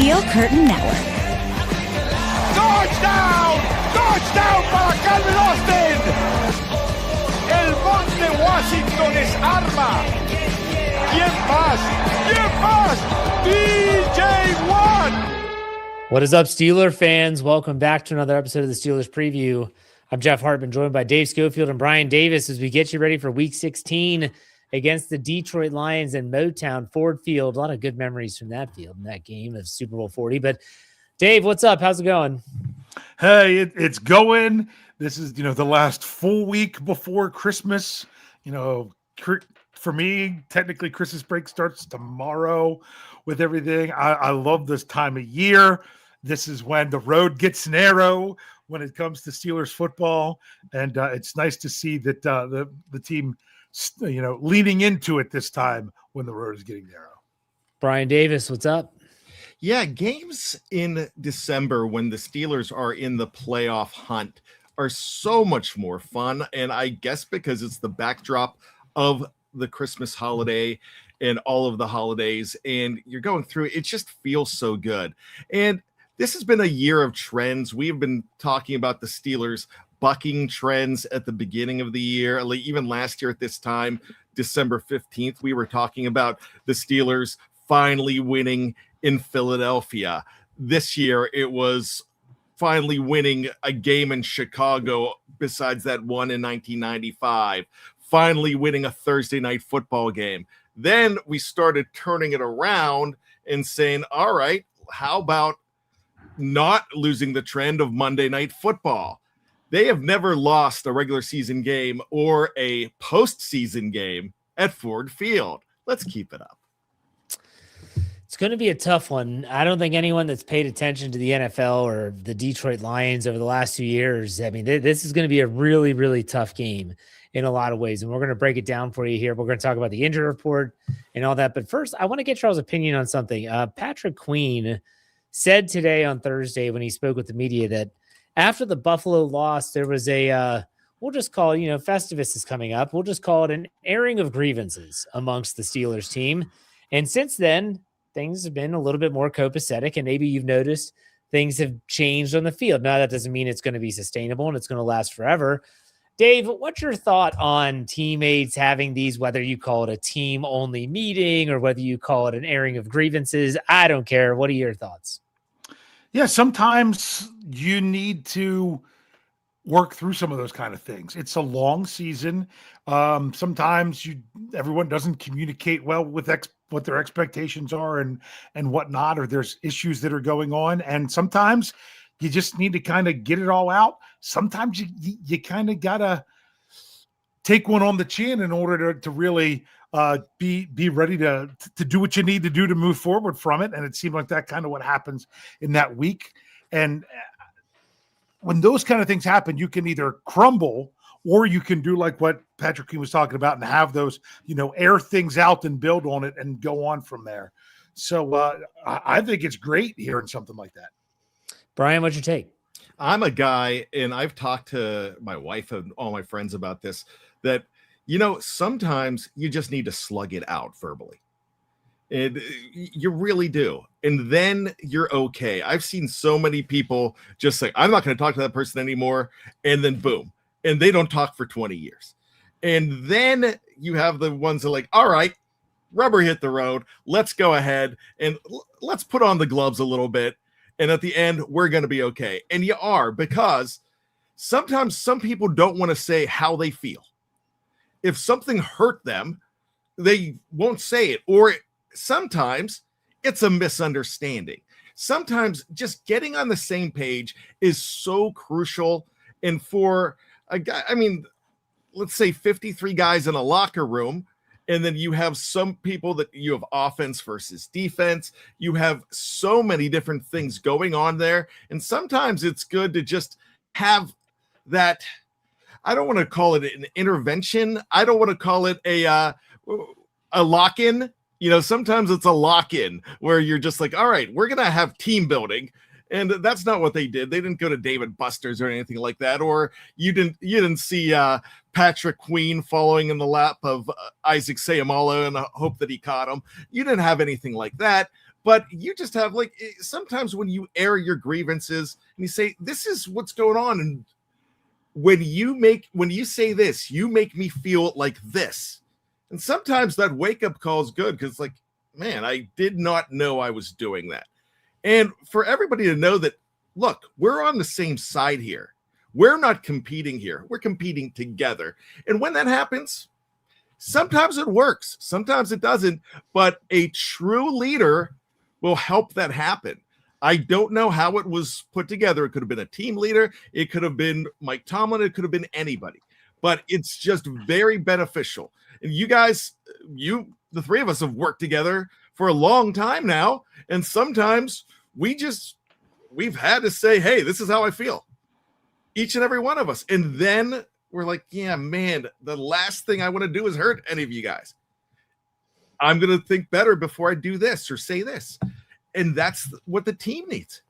Steel Curtain Network. Touchdown! Touchdown para Calvin Austin! El Monte Washington es arma. ¿Quién más? ¿Quién más? DJ Watt! What is up, Steeler fans? Welcome back to another episode of the Steelers Preview. I'm Jeff Hartman, joined by Dave Schofield and Bryan Davis as we get you ready for Week 16 against the Detroit Lions in Motown, Ford Field. A lot of good memories from that field and that game of Super Bowl 40. But Dave, what's up? How's it going? Hey, it's going. This is, the last full week before Christmas. For me, technically Christmas break starts tomorrow with everything. I love this time of year. This is when the road gets narrow when it comes to Steelers football. And it's nice to see that the team, leaning into it this time when the road is getting narrow. Bryan Davis, what's up? Yeah, games in December when the Steelers are in the playoff hunt are so much more fun. And I guess because it's the backdrop of the Christmas holiday and all of the holidays, and you're going through it just feels so good. And this has been a year of trends. We've been talking about the Steelers bucking trends at the beginning of the year. Like even last year at this time, December 15th, we were talking about the Steelers finally winning in Philadelphia. This year, it was finally winning a game in Chicago besides that one in 1995, finally winning a Thursday night football game. Then we started turning it around and saying, all right, how about not losing the trend of Monday Night Football? They have never lost a regular season game or a postseason game at Ford Field. Let's keep it up. It's going to be a tough one. I don't think anyone that's paid attention to the NFL or the Detroit Lions over the last 2 years, this is going to be a really, really tough game in a lot of ways. And we're going to break it down for you here. We're going to talk about the injury report and all that. But first, I want to get y'all's opinion on something. Patrick Queen said today on Thursday when he spoke with the media that after the Buffalo loss, there was we'll just call it, Festivus is coming up. We'll just call it an airing of grievances amongst the Steelers team. And since then, things have been a little bit more copacetic, and maybe you've noticed things have changed on the field. Now, that doesn't mean it's going to be sustainable and it's going to last forever. Dave, what's your thought on teammates having these, whether you call it a team-only meeting or whether you call it an airing of grievances? I don't care. What are your thoughts? Yeah, sometimes you need to work through some of those kind of things. It's a long season. Sometimes everyone doesn't communicate well with what their expectations are and whatnot, or there's issues that are going on. And sometimes you just need to kind of get it all out. Sometimes you kind of got to take one on the chin in order to really be ready to do what you need to do to move forward from it. And it seemed like that kind of what happens in that week. And when those kind of things happen, you can either crumble or you can do like what Patrick Queen was talking about and have those, air things out and build on it and go on from there. So I think it's great hearing something like that. Bryan, what's your take? I'm a guy, and I've talked to my wife and all my friends about this, that, sometimes you just need to slug it out verbally. And you really do. And then you're okay. I've seen so many people just say, I'm not going to talk to that person anymore. And then boom. And they don't talk for 20 years. And then you have the ones that are like, all right, rubber hit the road. Let's go ahead and let's put on the gloves a little bit. And at the end, we're going to be okay. And you are, because sometimes some people don't want to say how they feel. If something hurt them, they won't say it. Or sometimes it's a misunderstanding. Sometimes just getting on the same page is so crucial. And for a guy, let's say 53 guys in a locker room, and then you have some people that you have offense versus defense. You have so many different things going on there. And sometimes it's good to just have that. I don't want to call it an intervention. I don't want to call it a lock-in. Sometimes it's a lock-in where you're just like, all right, we're going to have team building. And that's not what they did. They didn't go to David Buster's or anything like that. Or you didn't see Patrick Queen following in the lap of Isaac Seumalo and hope that he caught him. You didn't have anything like that. But you just have like sometimes when you air your grievances and you say, this is what's going on. And when you say this, you make me feel like this. And sometimes that wake up call is good because like, man, I did not know I was doing that. And for everybody to know that, look, we're on the same side here. We're not competing here. We're competing together. And when that happens, sometimes it works. Sometimes it doesn't. But a true leader will help that happen. I don't know how it was put together. It could have been a team leader. It could have been Mike Tomlin. It could have been anybody. But it's just very beneficial. And you guys, the three of us have worked together for a long time now. And sometimes we've had to say, hey, this is how I feel. Each and every one of us. And then we're like, yeah, man, the last thing I want to do is hurt any of you guys. I'm going to think better before I do this or say this. And that's what the team needs.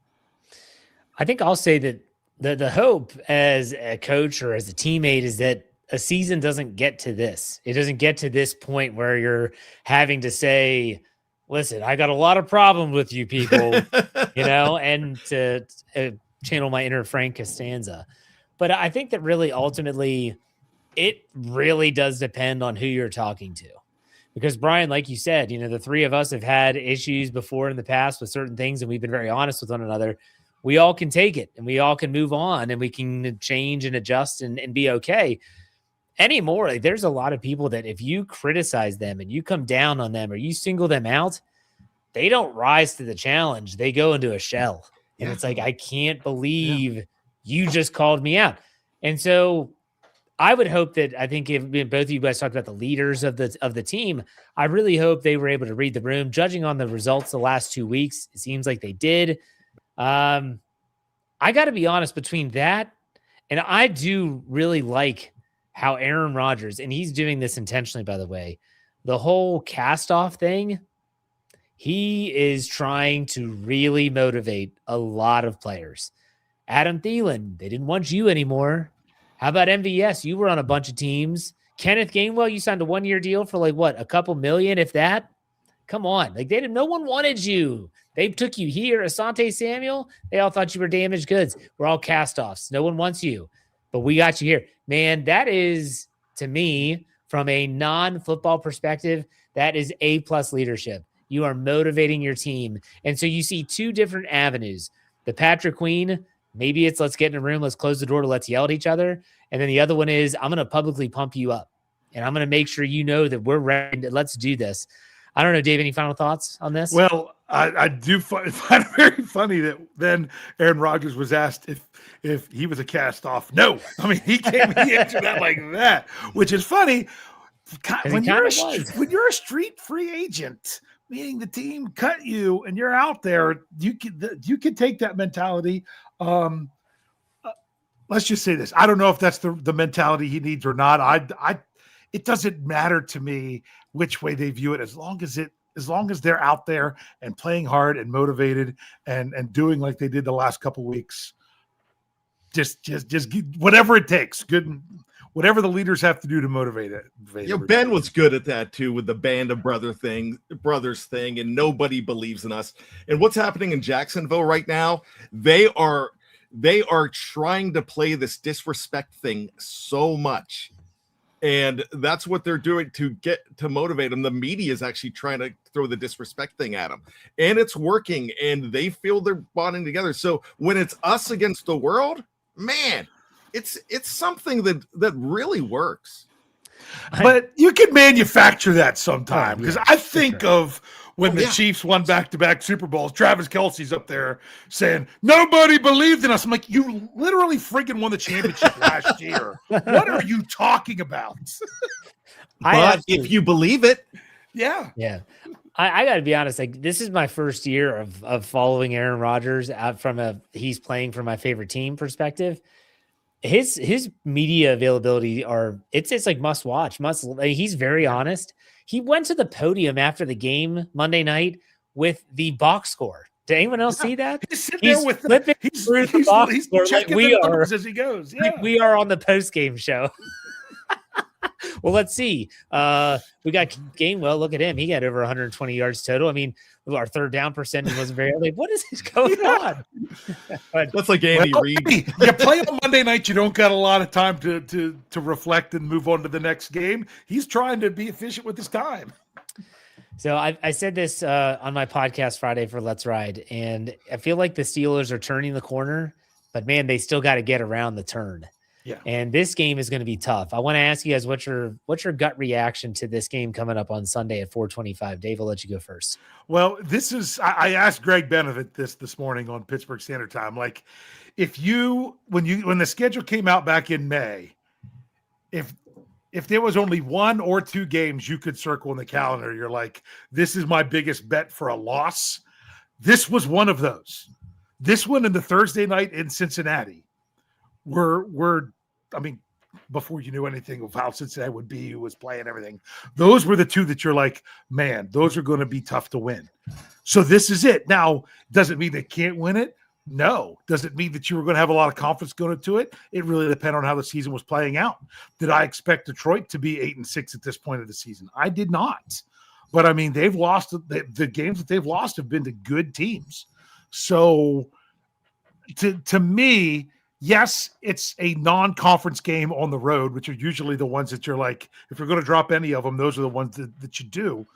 I think I'll say that the hope as a coach or as a teammate is that a season doesn't get to this. It doesn't get to this point where you're having to say, listen, I got a lot of problems with you people, and to channel my inner Frank Costanza. But I think that really ultimately it really does depend on who you're talking to. Because Bryan, like you said, the three of us have had issues before in the past with certain things, and we've been very honest with one another. We all can take it and we all can move on and we can change and adjust and be okay. Anymore, like, there's a lot of people that if you criticize them and you come down on them or you single them out, they don't rise to the challenge. They go into a shell. And it's like, I can't believe you just called me out. And so I would hope that, I think if both of you guys talked about the leaders of the team, I really hope they were able to read the room. Judging on the results the last 2 weeks, it seems like they did. I got to be honest, between that and I do really like how Aaron Rodgers, and he's doing this intentionally, by the way, the whole cast-off thing, he is trying to really motivate a lot of players. Adam Thielen, they didn't want you anymore. How about MVS? You were on a bunch of teams. Kenneth Gainwell, you signed a 1-year deal for like what, a couple million, if that? Come on. Like no one wanted you. They took you here. Asante Samuel, they all thought you were damaged goods. We're all cast-offs. No one wants you. But we got you here. Man, that is, to me, from a non-football perspective, that is A+ leadership. You are motivating your team. And so you see two different avenues. The Patrick Queen, maybe it's let's get in a room, let's close the door, let's yell at each other. And then the other one is I'm going to publicly pump you up. And I'm going to make sure you know that we're ready. Let's do this. I don't know, Dave, any final thoughts on this? Well, I do find it very funny that then Aaron Rodgers was asked if he was a cast-off. No. I mean, he answered that like that, which is funny. When you're a street free agent, meaning the team cut you and you're out there, you can take that mentality. Let's just say this. I don't know if that's the mentality he needs or not. It doesn't matter to me which way they view it, as long as they're out there and playing hard and motivated and doing like they did the last couple weeks. Just whatever it takes. Good, whatever the leaders have to do to motivate it. Ben was good at that too, with the band of brothers thing, and nobody believes in us. And what's happening in Jacksonville right now? They are trying to play this disrespect thing so much. And that's what they're doing to motivate them. The media is actually trying to throw the disrespect thing at them, and it's working, and they feel they're bonding together. So when it's us against the world, man, it's something that really works. But you can manufacture that sometime, because I think of when the Chiefs won back-to-back Super Bowls, Travis Kelce's up there saying, nobody believed in us. I'm like, you literally freaking won the championship last year. What are you talking about? But if you believe it. Yeah. I got to be honest. Like, this is my first year of following Aaron Rodgers out from he's playing for my favorite team perspective. His media availability it's like must watch. He's very honest. He went to the podium after the game Monday night with the box score. Did anyone else see that? He's sitting there with flipping through the box score checking the numbers as he goes. Yeah. We are on the post game show. Well, let's see. We got Gainwell. Look at him. He got over 120 yards total. I mean, our third down percentage wasn't very like, what is going on? But, That's like Andy Reid. Hey, you play on Monday night, you don't got a lot of time to reflect and move on to the next game. He's trying to be efficient with his time. so I said this on my podcast Friday for Let's Ride, and I feel like the Steelers are turning the corner, but man, they still got to get around the turn. Yeah. And this game is going to be tough. I want to ask you guys what's your gut reaction to this game coming up on Sunday at 4:25. Dave, I'll let you go first. Well, this is I asked Greg Benevit this morning on Pittsburgh Standard Time. Like, if when the schedule came out back in May, if there was only one or two games you could circle in the calendar, you're like, this is my biggest bet for a loss. This was one of those. This one and the Thursday night in Cincinnati were I mean, before you knew anything of how Cincinnati would be, who was playing everything, those were the two that you're like, man, those are going to be tough to win. So this is it. Now, does it mean they can't win it? No. Does it mean that you were going to have a lot of confidence going into it? It really depends on how the season was playing out. Did I expect Detroit to be 8-6 at this point of the season? I did not. But I mean, they've lost the games that they've lost have been to good teams. So to me, yes, it's a non-conference game on the road, which are usually the ones that you're like, if you're going to drop any of them, those are the ones that you do.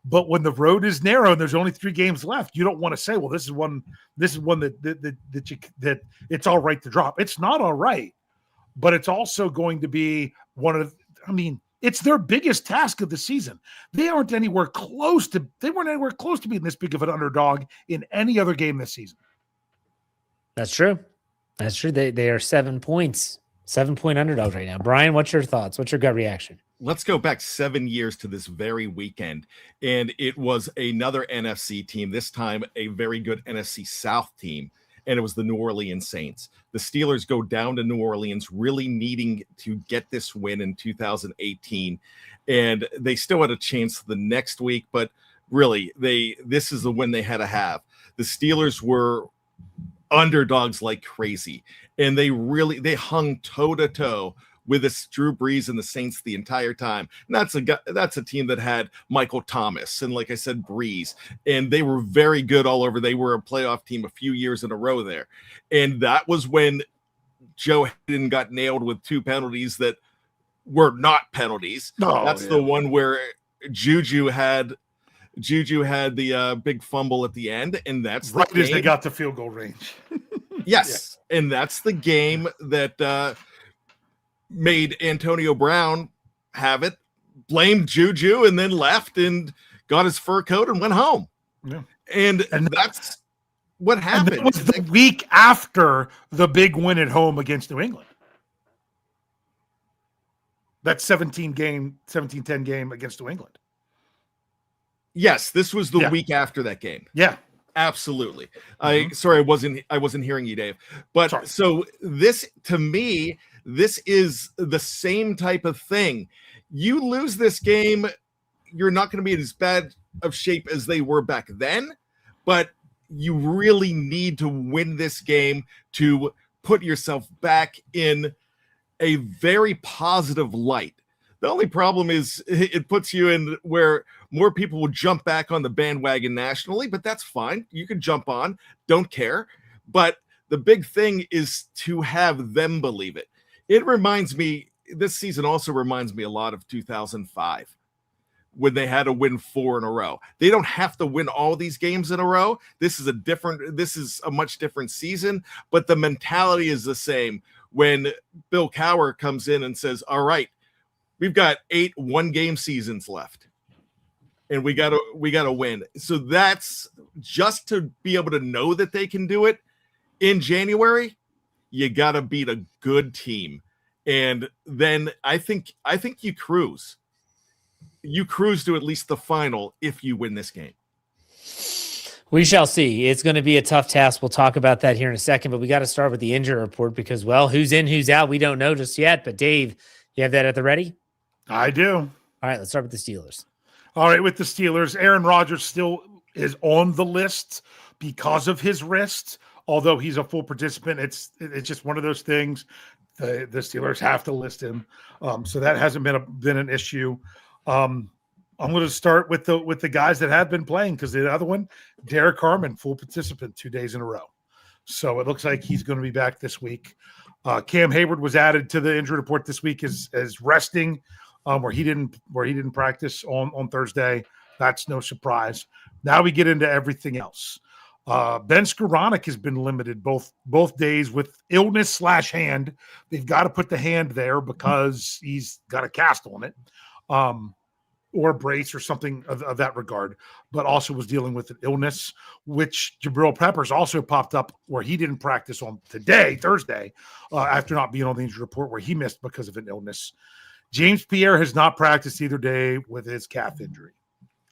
But when the road is narrow and there's only 3 games left, you don't want to say, well, this is one that it's all right to drop. It's not all right, but it's also going to be it's their biggest task of the season. They weren't anywhere close to being this big of an underdog in any other game this season. That's true. That's true. They are 7 points, 7-point underdogs right now. Bryan, what's your thoughts? What's your gut reaction? Let's go back 7 years to this very weekend. And it was another NFC team, this time a very good NFC South team. And it was the New Orleans Saints. The Steelers go down to New Orleans, really needing to get this win in 2018. And they still had a chance the next week, but really, this is the win they had to have. The Steelers were underdogs like crazy, and they hung toe-to-toe with this Drew Brees and the Saints the entire time. And that's a team that had Michael Thomas and, like I said, Brees, and they were very good all over. They were a playoff team a few years in a row there. And that was when Joe Hayden got nailed with 2 penalties that were not penalties. The one where Juju had the big fumble at the end, and that's right as they got to field goal range. Yes, yeah. And that's the game that made Antonio Brown have it, blamed Juju, and then left and got his fur coat and went home. Yeah. And that's what happened. And that was the week after the big win at home against New England. That 17-10 game against New England. Yes, this was the week after that game. Yeah. Absolutely. Sorry, I wasn't hearing you, Dave. But sorry. So this, to me, this is the same type of thing. You lose this game, you're not going to be in as bad of shape as they were back then, but you really need to win this game to put yourself back in a very positive light. The only problem is it puts you in where more people will jump back on the bandwagon nationally, but that's fine. You can jump on, don't care. But the big thing is to have them believe it. This season also reminds me a lot of 2005 when they had to win 4 in a row. They don't have to win all these games in a row. This is a much different season, but the mentality is the same. When Bill Cowher comes in and says, all right, we've got 8 one-game seasons left, and we gotta win. So that's just to be able to know that they can do it in January. You gotta beat a good team, and then I think you cruise. You cruise to at least the final if you win this game. We shall see. It's going to be a tough task. We'll talk about that here in a second, but we got to start with the injury report because, well, who's in, who's out, we don't know just yet. But Dave, you have that at the ready? I do. All right, let's start with the Steelers. All right, with the Steelers, Aaron Rodgers still is on the list because of his wrist. Although he's a full participant, it's just one of those things. the Steelers have to list him. So that hasn't been an issue. I'm going to start with the guys that have been playing, because the other one, Derek Hartman, full participant 2 days in a row. So it looks like he's going to be back this week. Cam Hayward was added to the injury report this week as resting, where he didn't practice on Thursday. That's no surprise. Now we get into everything else. Ben Skoranek has been limited both days with illness / hand. They've got to put the hand there because he's got a cast on it, or a brace or something of that regard, but also was dealing with an illness, which Jabril Peppers also popped up where he didn't practice on today, Thursday, after not being on the injury report, where he missed because of an illness. James Pierre has not practiced either day with his calf injury.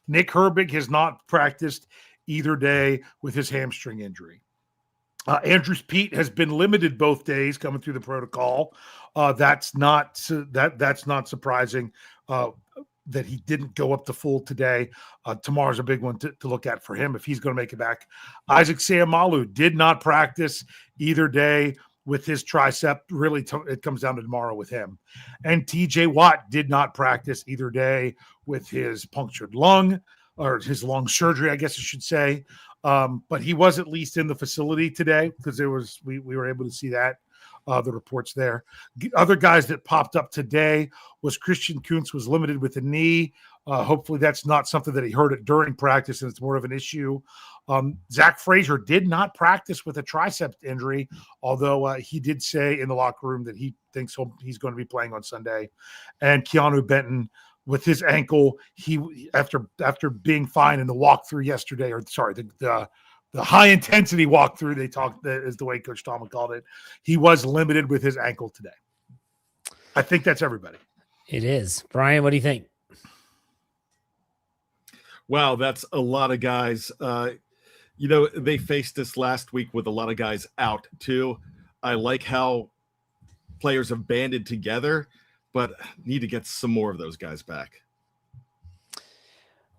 Nick Herbig has not practiced either day with his hamstring injury. Andrews Pete has been limited both days coming through the protocol. That's not surprising that he didn't go up to full today. Tomorrow's a big one to look at for him if he's going to make it back. Isaac Seumalo did not practice either day with his tricep. Really, it comes down to tomorrow with him. And TJ Watt did not practice either day with his punctured lung, or his lung surgery, I guess I should say. But he was at least in the facility today, because we were able to see that, the reports there. Other guys that popped up today was Christian Kuntz was limited with a knee. Hopefully that's not something that he heard it during practice and it's more of an issue. Zach Frazier did not practice with a tricep injury, although he did say in the locker room that he thinks he's going to be playing on Sunday. And Keanu Benton with his ankle, he after being fine in the walkthrough yesterday, the high intensity walkthrough, they talked, that is the way Coach Tomlin called it. He was limited with his ankle today. I think that's everybody. It is. Bryan, what do you think? Wow, that's a lot of guys. They faced this last week with a lot of guys out too. I like how players have banded together, but need to get some more of those guys back.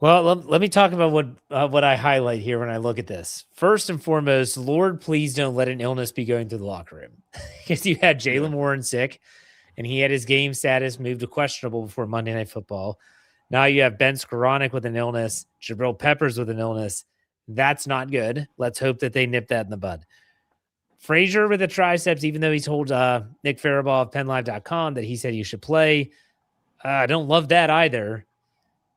Well, let me talk about what I highlight here when I look at this. First and foremost, Lord, please don't let an illness be going through the locker room, because you had Jaylen Warren sick, and he had his game status moved to questionable before Monday Night Football. Now you have Ben Skoranek with an illness, Jabril Peppers with an illness. That's not good. Let's hope that they nip that in the bud. Frazier with the triceps, even though he told Nick Farabaugh of PennLive.com that he said you should play. I don't love that either.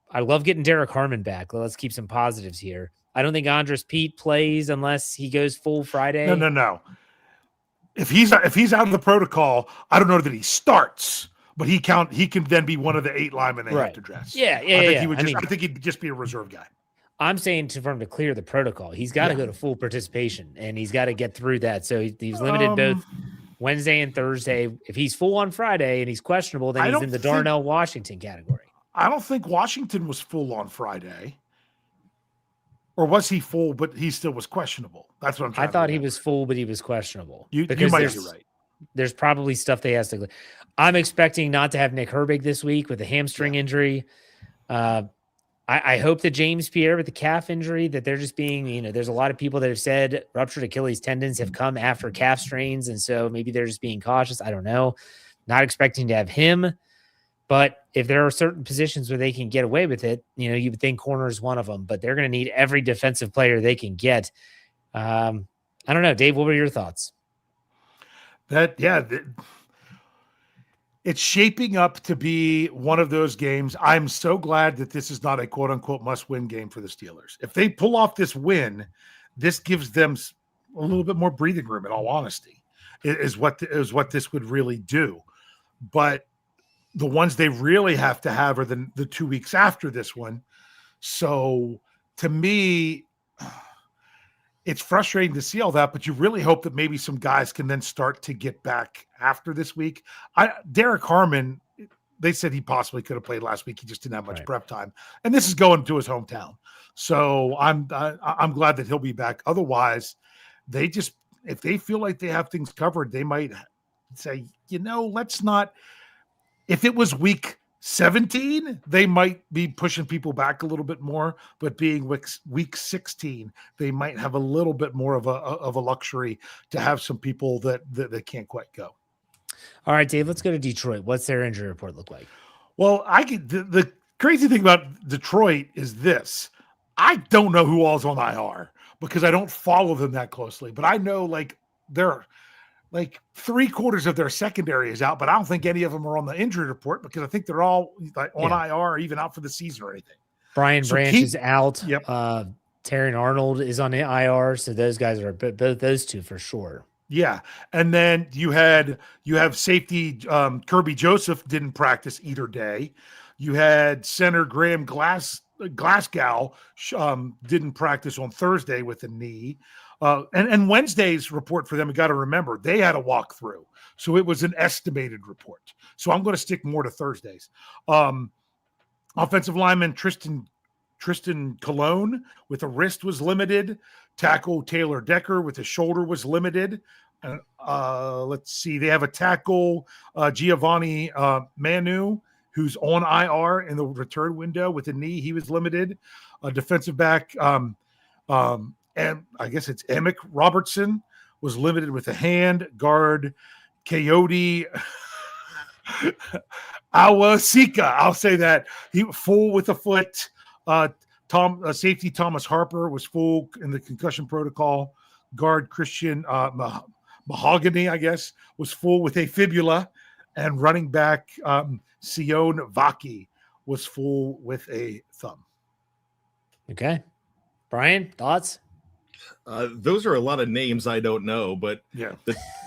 I love getting Derek Hartman back. Let's keep some positives here. I don't think Andres Pete plays unless he goes full Friday. No. If he's out of the protocol, I don't know that he starts, but he can then be one of the 8 linemen they have to dress. Yeah. I think he'd just be a reserve guy. I'm saying for him to clear the protocol, he's got to go to full participation, and he's got to get through that. So he's limited both Wednesday and Thursday. If he's full on Friday and he's questionable, then he's in the Darnell Washington category. I don't think Washington was full on Friday. Or was he full, but he still was questionable? That's what I'm trying to thought he was full, but he was questionable. You might be right. There's probably stuff they has to. I'm expecting not to have Nick Herbig this week with a hamstring injury. I hope that James Pierre with the calf injury, that they're just being, there's a lot of people that have said ruptured Achilles tendons have come after calf strains. And so maybe they're just being cautious. I don't know. Not expecting to have him. But if there are certain positions where they can get away with it, you would think corner is one of them, but they're going to need every defensive player they can get. I don't know. Dave, what were your thoughts? It's shaping up to be one of those games. I'm so glad that this is not a quote unquote must win game for the Steelers. If they pull off this win, this gives them a little bit more breathing room, in all honesty, is what this would really do. But the ones they really have to have are the 2 weeks after this one. So to me, it's frustrating to see all that, but you really hope that maybe some guys can then start to get back after this week. Derek Hartman, they said he possibly could have played last week. He just didn't have much prep time. And this is going to his hometown. So I'm glad that he'll be back. Otherwise, if they feel like they have things covered, they might say, let's not. If it was week 17, they might be pushing people back a little bit more, but being week 16, they might have a little bit more of a luxury to have some people that can't quite go. All right, Dave, let's go to Detroit. What's their injury report look like? Well, the crazy thing about Detroit is this. I don't know who all's on IR because I don't follow them that closely, but I know like they're like 3/4 of their secondary is out, but I don't think any of them are on the injury report because I think they're all like on IR or even out for the season or anything. Brian Branch is out. Yep. Terry Arnold is on the IR, so those guys are both those two for sure. Yeah, and then you have safety Kirby Joseph didn't practice either day. You had center Graham Glasgow didn't practice on Thursday with a knee. And Wednesday's report for them, you got to remember, they had a walkthrough. So it was an estimated report. So I'm going to stick more to Thursdays. Offensive lineman Tristan Colon with a wrist was limited. Tackle Taylor Decker with a shoulder was limited. Let's see. They have a tackle Giovanni Manu, who's on IR in the return window with a knee. He was limited. A defensive back, and I guess it's Emick Robertson, was limited with a hand. Guard Coyote Awasika, I'll say that. He full with a foot. Safety Thomas Harper was full in the concussion protocol. Guard Christian Mahogany, I guess, was full with a fibula. And running back Sion Vaki was full with a thumb. Okay. Brian, thoughts? Those are a lot of names I don't know, but yeah,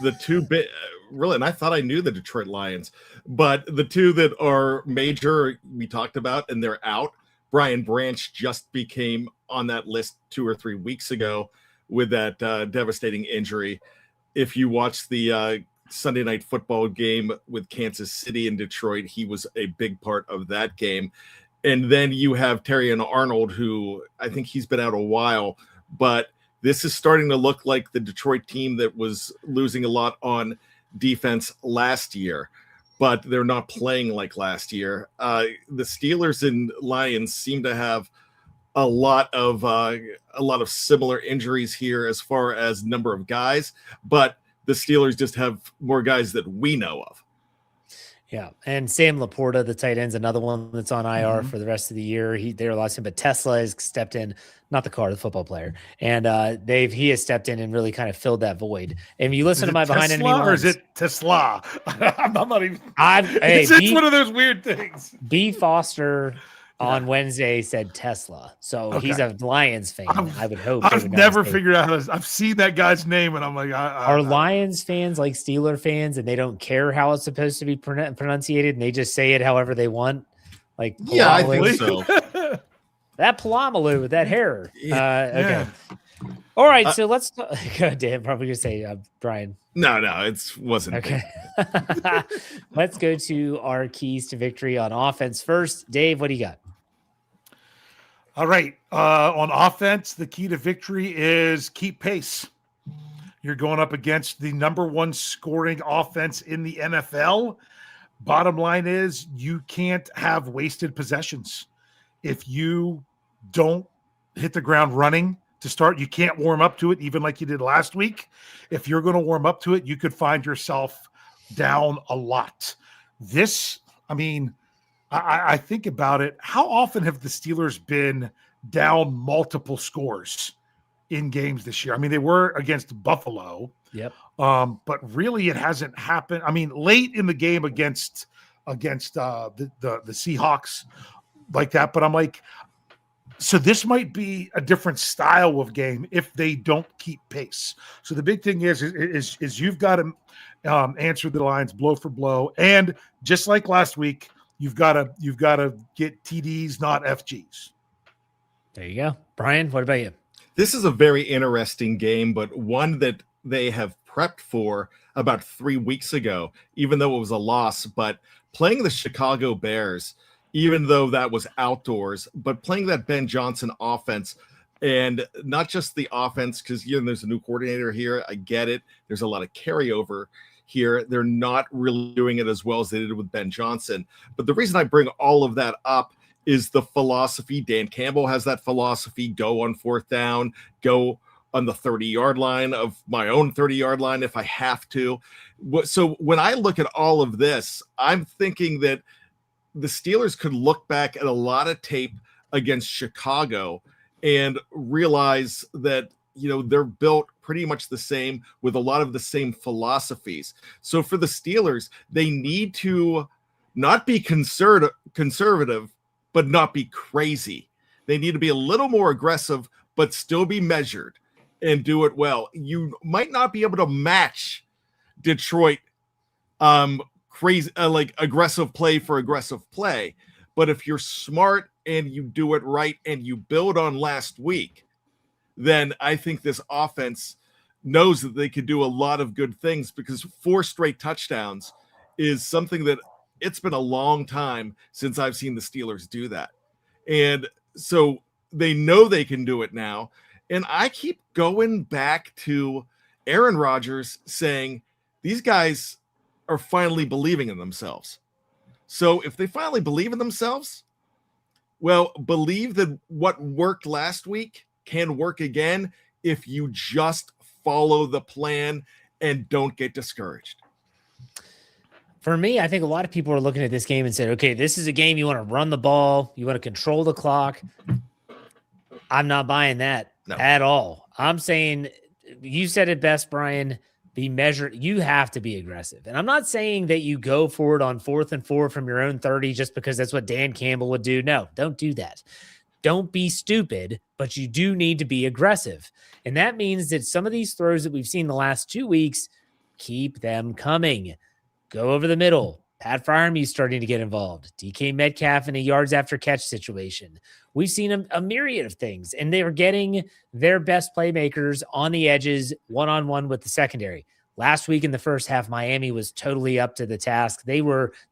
the two bit really, and I thought I knew the Detroit Lions, but the two that are major we talked about and they're out. Brian Branch just became on that list 2 or 3 weeks ago with that devastating injury. If you watch the Sunday night football game with Kansas City and Detroit, he was a big part of that game. And then you have Terry and Arnold, who I think he's been out a while, but this is starting to look like the Detroit team that was losing a lot on defense last year, but they're not playing like last year. The Steelers and Lions seem to have a lot of similar injuries here as far as number of guys, but the Steelers just have more guys that we know of. Yeah, and Sam Laporta, the tight end's another one that's on IR for the rest of the year. They lost him, but Tesla has stepped in, not the car, the football player, and he has stepped in and really kind of filled that void. And you listen to my behind enemy lines, or is it Tesla? I'm not even. It's one of those weird things. B. Foster on Wednesday said Tesla, so he's a Lions fan. I would hope. I've never figured out I've seen that guy's name, and I'm like, are Lions fans like Steeler fans, and they don't care how it's supposed to be pronunciated, and they just say it however they want? Like, yeah, I think so. That Palamalu with that hair. Okay. All right, so let's go. Dan, probably gonna say Brian. No, it wasn't okay. Let's go to our keys to victory on offense first. Dave, what do you got? All right. On offense, the key to victory is keep pace. You're going up against the number one scoring offense in the NFL. Bottom line is you can't have wasted possessions. If you don't hit the ground running to start, you can't warm up to it, even like you did last week. If you're going to warm up to it, you could find yourself down a lot. I think about it. How often have the Steelers been down multiple scores in games this year? I mean, they were against Buffalo. Yep. But really it hasn't happened. I mean, late in the game against the Seahawks like that, but I'm like, so this might be a different style of game if they don't keep pace. So the big thing is you've got to answer the lines blow for blow, and just like last week, you've got to get TDs, not FGs. There you go, Brian. What about you? This is a very interesting game, but one that they have prepped for about 3 weeks ago, even though it was a loss. But playing the Chicago Bears, even though that was outdoors, but playing that Ben Johnson offense, and not just the offense, because there's a new coordinator here. I get it. There's a lot of carryover here. They're not really doing it as well as they did with Ben Johnson. But the reason I bring all of that up is the philosophy. Dan Campbell has that philosophy: go on fourth down, go on the 30-yard line of my own 30-yard line if I have to. So when I look at all of this, I'm thinking that the Steelers could look back at a lot of tape against Chicago and realize that, they're built pretty much the same with a lot of the same philosophies. So for the Steelers, they need to not be conservative, but not be crazy. They need to be a little more aggressive, but still be measured and do it well. You might not be able to match Detroit crazy, like aggressive play for aggressive play. But if you're smart and you do it right and you build on last week, then I think this offense knows that they could do a lot of good things, because 4 straight touchdowns is something that it's been a long time since I've seen the Steelers do that. And so they know they can do it now. And I keep going back to Aaron Rodgers saying these guys are finally believing in themselves. So if they finally believe in themselves, well, believe that what worked last week can work again if you just follow the plan and don't get discouraged. For me, I think a lot of people are looking at this game and said, okay, this is a game you want to run the ball, you want to control the clock. I'm not buying that at all. I'm saying, you said it best, Bryan, be measured. You have to be aggressive. And I'm not saying that you go for it on 4th and 4 from your own 30 just because that's what Dan Campbell would do. No, don't do that. Don't be stupid, but you do need to be aggressive. And that means that some of these throws that we've seen the last 2 weeks, keep them coming. Go over the middle. Pat Freiermuth's starting to get involved. DK Metcalf in a yards after catch situation. We've seen a myriad of things, and they are getting their best playmakers on the edges, one-on-one with the secondary. Last week in the first half, Miami was totally up to the task.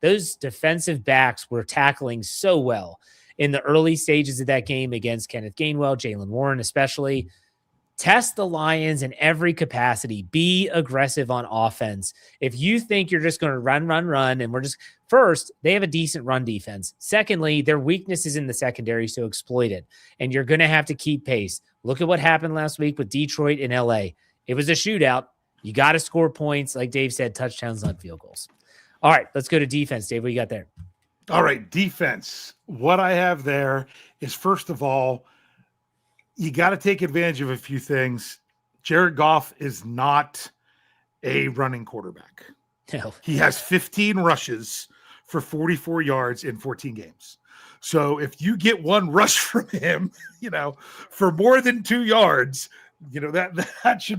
Those defensive backs were tackling so well in the early stages of that game against Kenneth Gainwell, Jaylen Warren especially. Test the Lions in every capacity. Be aggressive on offense. If you think you're just going to run, and first, they have a decent run defense. Secondly, their weakness is in the secondary, so exploit it. And you're going to have to keep pace. Look at what happened last week with Detroit and LA. It was a shootout. You got to score points. Like Dave said, touchdowns, not field goals. All right, let's go to defense. Dave, what you got there? All right, defense. What I have there is, first of all, you got to take advantage of a few things. Jared Goff is not a running quarterback. No. He has 15 rushes for 44 yards in 14 games. So if you get one rush from him, for more than 2 yards, it's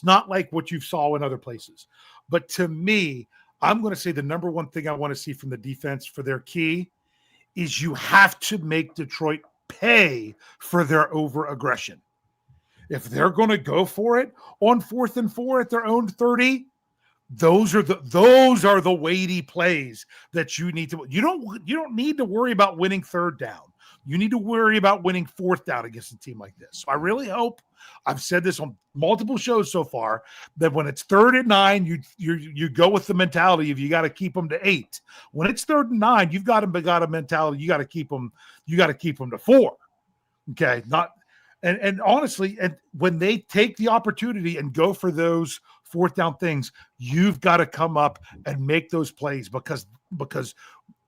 not like what you saw in other places. But to me, I'm going to say the number one thing I want to see from the defense for their key is you have to make Detroit pay for their over-aggression. If they're going to go for it on 4th and 4 at their own 30, those are the weighty plays that you need to. You don't need to worry about winning 3rd down. You need to worry about winning 4th down against a team like this. So I really hope, I've said this on multiple shows so far, that when it's 3rd and 9, you go with the mentality of you got to keep them to 8. When it's 3rd and 9, you've got a mentality you got to keep them to 4. Okay, and honestly, and when they take the opportunity and go for those 4th down things, you've got to come up and make those plays, because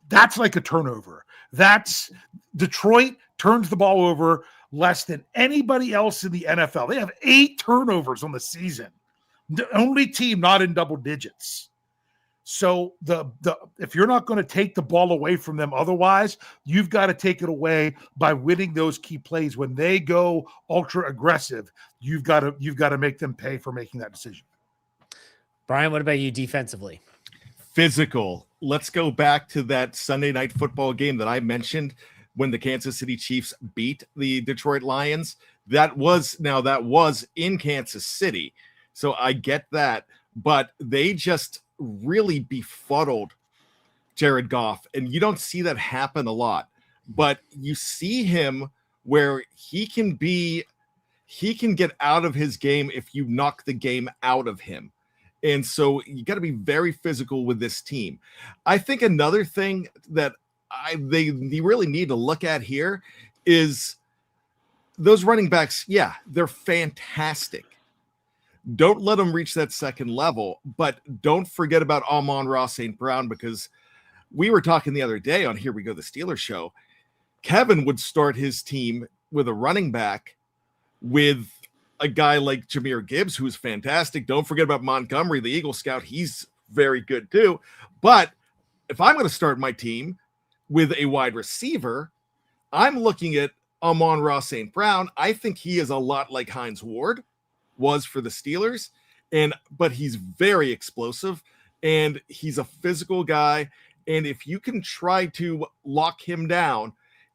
that's like a turnover. That's Detroit turns the ball over less than anybody else in the NFL. They have 8 turnovers on the season. The only team not in double digits. So if you're not going to take the ball away from them otherwise, you've got to take it away by winning those key plays. When they go ultra aggressive, you've got to make them pay for making that decision. Bryan, what about you defensively? Physical. Let's go back to that Sunday night football game that I mentioned when the Kansas City Chiefs beat the Detroit Lions. That was in Kansas City. So I get that, but they just really befuddled Jared Goff, and you don't see that happen a lot, but you see him where he can get out of his game if you knock the game out of him. And so you got to be very physical with this team. I think another thing that they really need to look at here is those running backs, yeah, they're fantastic. Don't let them reach that second level, but don't forget about Amon-Ra St. Brown, because we were talking the other day on Here We Go, the Steelers show. Kevin would start his team with a running back with a guy like Jahmyr Gibbs, who's fantastic. Don't forget about Montgomery, the Eagle Scout. He's very good too. But if I'm going to start my team with a wide receiver, I'm looking at Amon-Ra St. Brown. I think he is a lot like Hines Ward was for the Steelers, but he's very explosive and he's a physical guy. And if you can try to lock him down,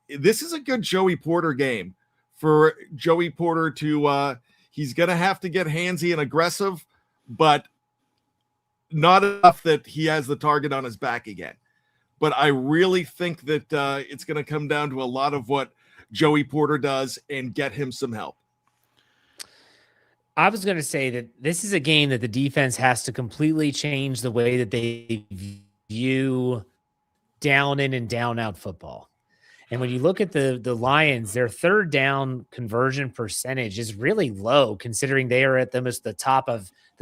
this is a good Joey Porter game for Joey Porter to, he's going to have to get handsy and aggressive, but not enough that he has the target on his back again. But I really think that it's going to come down to a lot of what Joey Porter does and get him some help. I was going to say that this is a game that the defense has to completely change the way that they view down in and down out football. And when you look at the Lions, their third down conversion percentage is really low, considering they are at the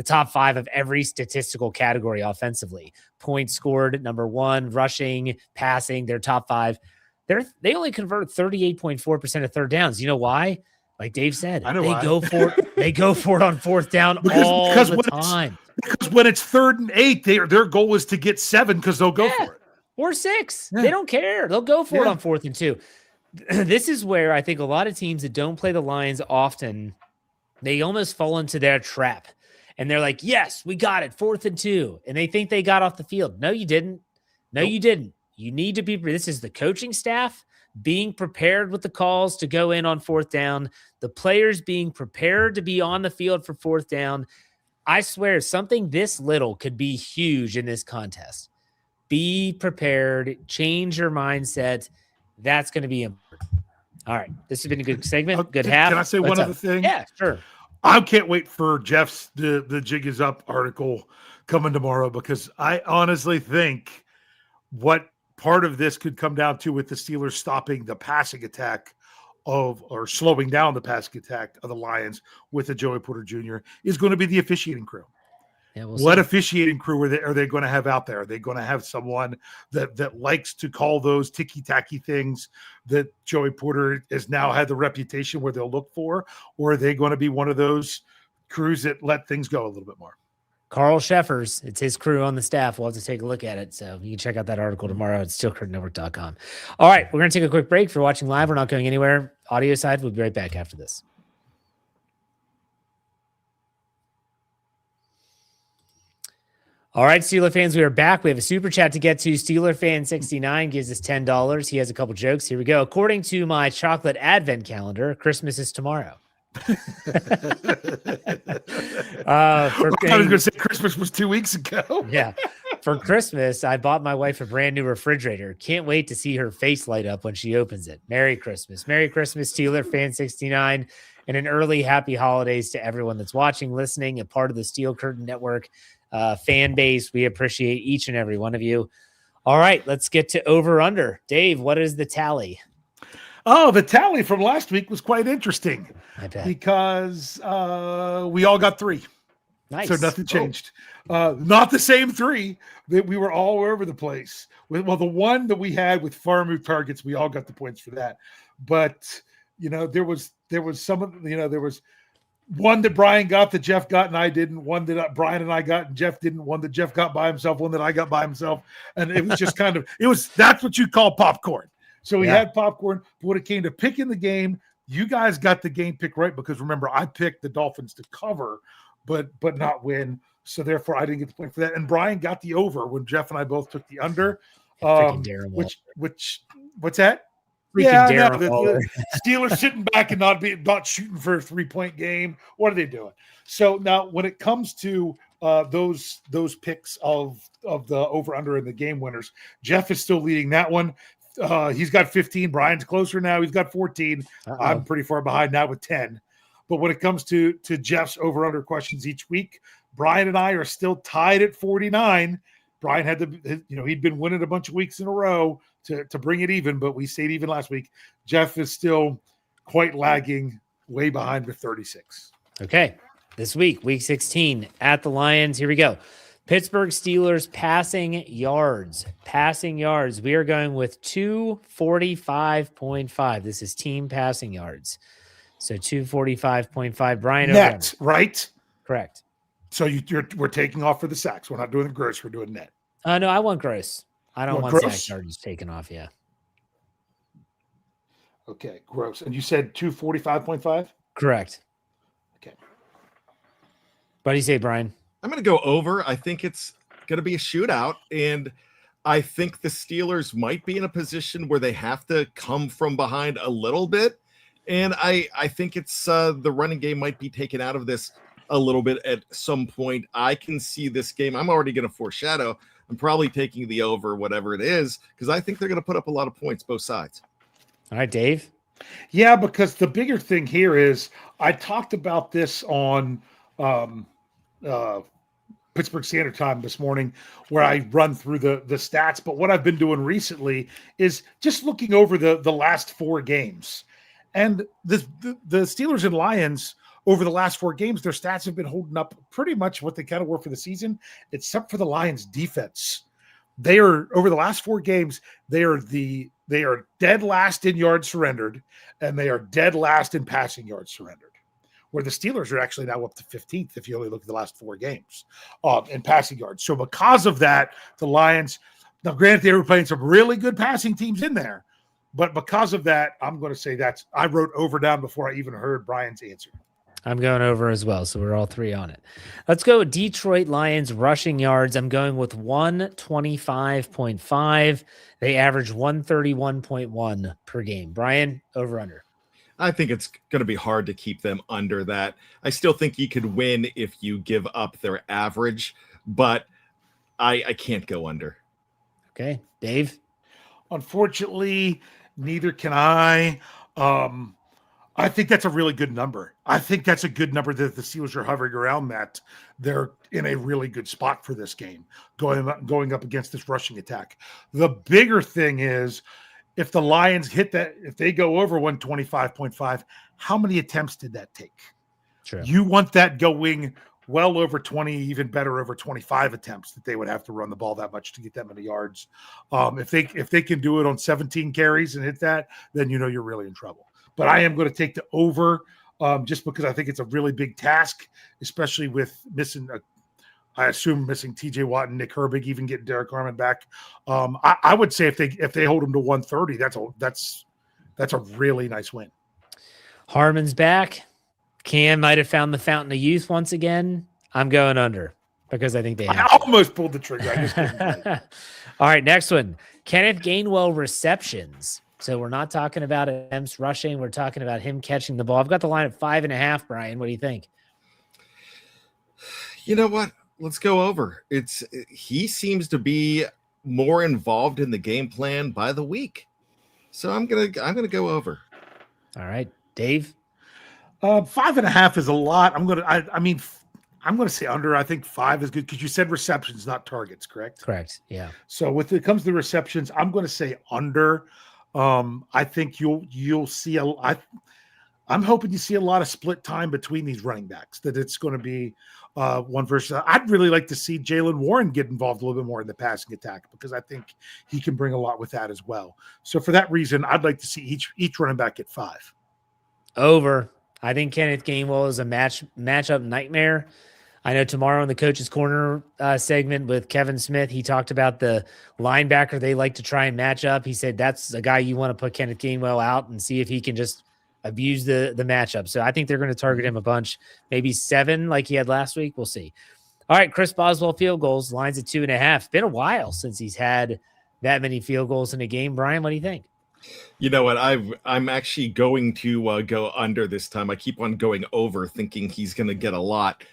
top 5 of every statistical category offensively. Points scored, number 1, rushing, passing, they're top 5. They only convert 38.4% of third downs. You know why? Like Dave said, they go for it on fourth down all the time. Because when it's 3rd and 8, their goal is to get 7 because they'll go for it. Or 6. Yeah. They don't care. They'll go for it on 4th and 2. This is where I think a lot of teams that don't play the Lions often, they almost fall into their trap. And they're like, yes, we got it, 4th and 2. And they think they got off the field. No, you didn't. You didn't. You need to be, this is the coaching staff being prepared with the calls to go in on 4th down, the players being prepared to be on the field for 4th down. I swear something this little could be huge in this contest. Be prepared, change your mindset. That's going to be important. All right. This has been a good segment. Good half. Can I say one other thing? Yeah, sure. I can't wait for Jeff's the Jig Is Up article coming tomorrow, because I honestly think what part of this could come down to with the Steelers stopping the passing attack or slowing down the passing attack of the Lions with the Joey Porter Jr. is going to be the officiating crew. Yeah, what officiating crew are they going to have out there? Are they going to have someone that likes to call those ticky-tacky things that Joey Porter has now had the reputation where they'll look for? Or are they going to be one of those crews that let things go a little bit more? Carl Sheffers, it's his crew on the staff. We'll have to take a look at it. So you can check out that article tomorrow at steelcurtainnetwork.com. All right, we're going to take a quick break. If you're watching live, we're not going anywhere. Audio side, we'll be right back after this. All right, Steeler fans, we are back. We have a super chat to get to. Steeler fan 69 gives us $10. He has a couple jokes. Here we go. According to my chocolate advent calendar, Christmas is tomorrow. I was going to say Christmas was 2 weeks ago. Yeah. For Christmas, I bought my wife a brand new refrigerator. Can't wait to see her face light up when she opens it. Merry Christmas. Merry Christmas, Steeler fan 69. And an early happy holidays to everyone that's watching, listening, a part of the Steel Curtain Network fan base. We appreciate each and every one of you. All right, let's get to over under. Dave, what is the tally? Oh, the tally from last week was quite interesting. I bet. Because we all got 3. Nice. So nothing changed. Not the same 3. That we were all over the place. Well, the one that we had with far move targets, we all got the points for that. But there was some of there was one that Bryan got that Jeff got and I didn't, one that Bryan and I got and Jeff didn't, one that Jeff got by himself, one that I got by himself. And it was just that's what you call popcorn. So we had popcorn, but when it came to picking the game, you guys got the game pick right, because remember, I picked the Dolphins to cover, but not win. So therefore I didn't get the point for that. And Bryan got the over when Jeff and I both took the under. What's that? The Steelers sitting back and not shooting for a 3-point game. What are they doing? So now, when it comes to those picks of the over under and the game winners, Jeff is still leading that one. He's got 15. Bryan's closer now. He's got 14. I'm pretty far behind now with 10. But when it comes to Jeff's over under questions each week, Bryan and I are still tied at 49. Bryan had he'd been winning a bunch of weeks in a row to bring it even, but we stayed even last week. Jeff is still quite lagging, way behind with 36. Okay. This week, week 16 at the Lions. Here we go. Pittsburgh Steelers passing yards. Passing yards. We are going with 245.5. This is team passing yards. So 245.5. Bryan, net, right? Correct. So we're taking off for the sacks. We're not doing the gross. We're doing net. No, I want gross. I don't want sack yards taken off. Yeah. Okay, gross. And you said 245.5? Correct. Okay. What do you say, Bryan? I'm going to go over. I think it's going to be a shootout, and I think the Steelers might be in a position where they have to come from behind a little bit, and I think it's the running game might be taken out of this a little bit at some point. I can see this game. I'm already going to foreshadow. I'm probably taking the over, whatever it is, because I think they're going to put up a lot of points, both sides. All right, Dave. Yeah, because the bigger thing here is I talked about this on Pittsburgh Standard Time this morning, where I run through the stats. But what I've been doing recently is just looking over the last 4 games. And the Steelers and Lions, over the last 4 games, their stats have been holding up pretty much what they kind of were for the season, except for the Lions defense. They are, over the last 4 games, they are dead last in yards surrendered, and they are dead last in passing yards surrendered, where the Steelers are actually now up to 15th if you only look at the last 4 games in passing yards. So because of that, the Lions, now granted, they were playing some really good passing teams in there, but because of that, I'm going to say I wrote over down before I even heard Bryan's answer. I'm going over as well, so we're all 3 on it. Let's go with Detroit Lions rushing yards. I'm going with 125.5. They average 131.1 per game. Bryan, over under. I think it's going to be hard to keep them under that. I still think you could win if you give up their average, but I can't go under. Okay. Dave? Unfortunately, neither can I. I think that's a really good number. I think that's a good number that the Steelers are hovering around that. They're in a really good spot for this game, going up against this rushing attack. The bigger thing is, if the Lions hit that, if they go over 125.5, how many attempts did that take? True. You want that going well over 20, even better over 25 attempts that they would have to run the ball that much to get that many yards. If they can do it on 17 carries and hit that, then you know you're really in trouble. But I am going to take the over just because I think it's a really big task, especially with missing TJ Watt and Nick Herbig, even getting Derek Hartman back. I would say if they hold him to 130, that's a really nice win. Hartman's back. Cam might have found the fountain of youth once again. I'm going under because I think they have. I almost pulled the trigger. I just couldn't. All right, next one. Kenneth Gainwell receptions. So we're not talking about attempts rushing. We're talking about him catching the ball. I've got the line at 5.5, Bryan. What do you think? You know what? Let's go over. He seems to be more involved in the game plan by the week. So I'm gonna go over. All right. Dave? 5.5 is a lot. I'm gonna say under. I think 5 is good because you said receptions, not targets, correct? Correct. Yeah. So when it comes to receptions, I'm going to say under. I think you'll see I'm hoping you see a lot of split time between these running backs, that it's going to be one versus. I'd really like to see Jaylen Warren get involved a little bit more in the passing attack because I think he can bring a lot with that as well. So for that reason, I'd like to see each running back get 5. Over. I think Kenneth Gainwell is a matchup nightmare. I know tomorrow in the Coach's Corner segment with Kevin Smith, he talked about the linebacker they like to try and match up. He said that's a guy you want to put Kenneth Gainwell out and see if he can just abuse the matchup. So I think they're going to target him a bunch, maybe 7 like he had last week. We'll see. All right, Chris Boswell field goals, lines at 2.5. Been a while since he's had that many field goals in a game. Bryan, what do you think? You know what? I'm actually going to go under this time. I keep on going over thinking he's going to get a lot.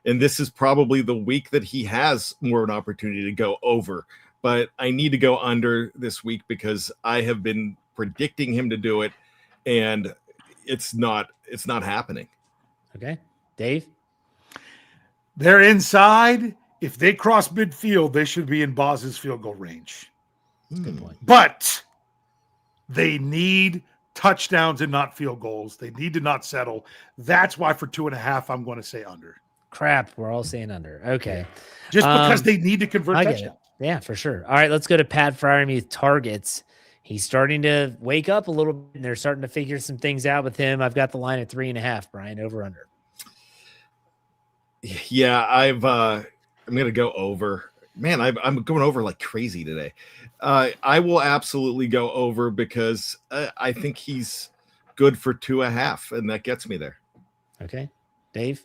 And this is probably the week that he has more of an opportunity to go over. But I need to go under this week because I have been predicting him to do it, and it's not happening. Okay. Dave? They're inside. If they cross midfield, they should be in Boz's field goal range. That's a good point. But they need touchdowns and not field goals. They need to not settle. That's why for 2.5, I'm going to say under. Crap, we're all saying under. Okay. Just because they need to convert touchdowns. Yeah, for sure. All right, let's go to Pat Fryermuth targets. He's starting to wake up a little bit, and they're starting to figure some things out with him. I've got the line at 3.5, Bryan, over under. Yeah, I'm going to go over. Man, I'm going over like crazy today. I will absolutely go over because I think he's good for 2.5, and that gets me there. Okay. Dave?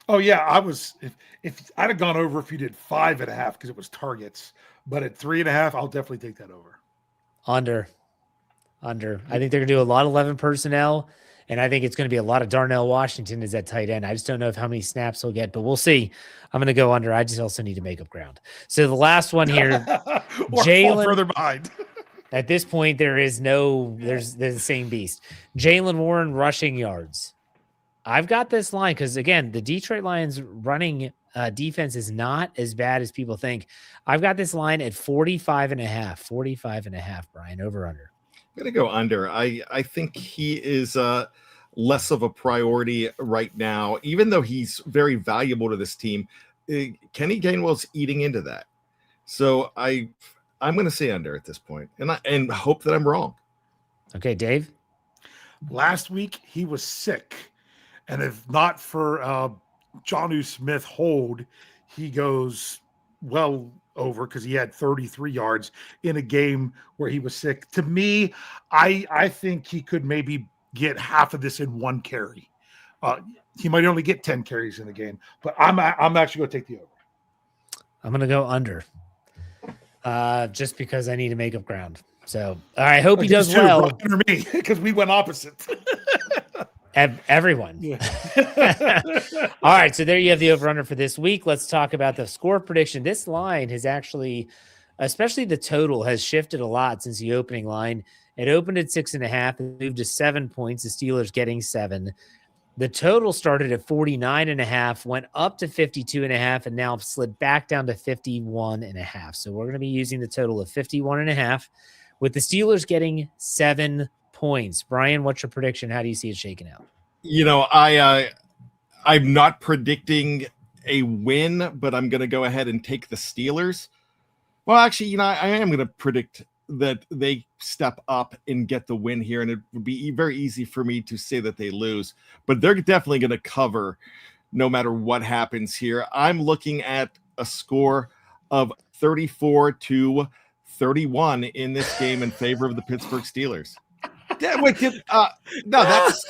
Oh, yeah, I was if I'd have gone over if you did 5.5 because it was targets, but at 3.5, I'll definitely take that over. Under. I think they're going to do a lot of 11 personnel, and I think it's going to be a lot of Darnell Washington as that tight end. I just don't know how many snaps he'll get, but we'll see. I'm going to go under. I just also need to make up ground. So the last one here, Jalen further behind. At this point, there's the same beast. Jalen Warren rushing yards. I've got this line because, again, the Detroit Lions running defense is not as bad as people think. I've got this line at 45.5, Bryan, over under. I'm going to go under. I think he is less of a priority right now, even though he's very valuable to this team. Kenny Gainwell's eating into that. So I'm going to say under at this point, and hope that I'm wrong. Okay, Dave? Last week, he was sick. And if not for Jonnu Smith hold, he goes well over because he had 33 yards in a game where he was sick. To me, I think he could maybe get half of this in one carry. He might only get 10 carries in the game, but I'm actually going to take the over. I'm going to go under just because I need to make up ground. So I hope he does well. Under me because we went opposite. Everyone. Yeah. All right. So there you have the over-under for this week. Let's talk about the score prediction. This line has actually, especially the total, has shifted a lot since the opening line. It opened at 6.5 and moved to 7 points. The Steelers getting 7. The total started at 49.5, went up to 52.5, and now slid back down to 51.5. So we're going to be using the total of 51.5 with the Steelers getting 7 points. Bryan, what's your prediction? How do you see it shaking out? I'm not predicting a win, but I'm going to go ahead and take the Steelers. Well, actually, I am going to predict that they step up and get the win here, and it would be very easy for me to say that they lose, but they're definitely going to cover no matter what happens here. I'm looking at a score of 34-31 in this game in favor of the Pittsburgh Steelers. Yeah, no, that's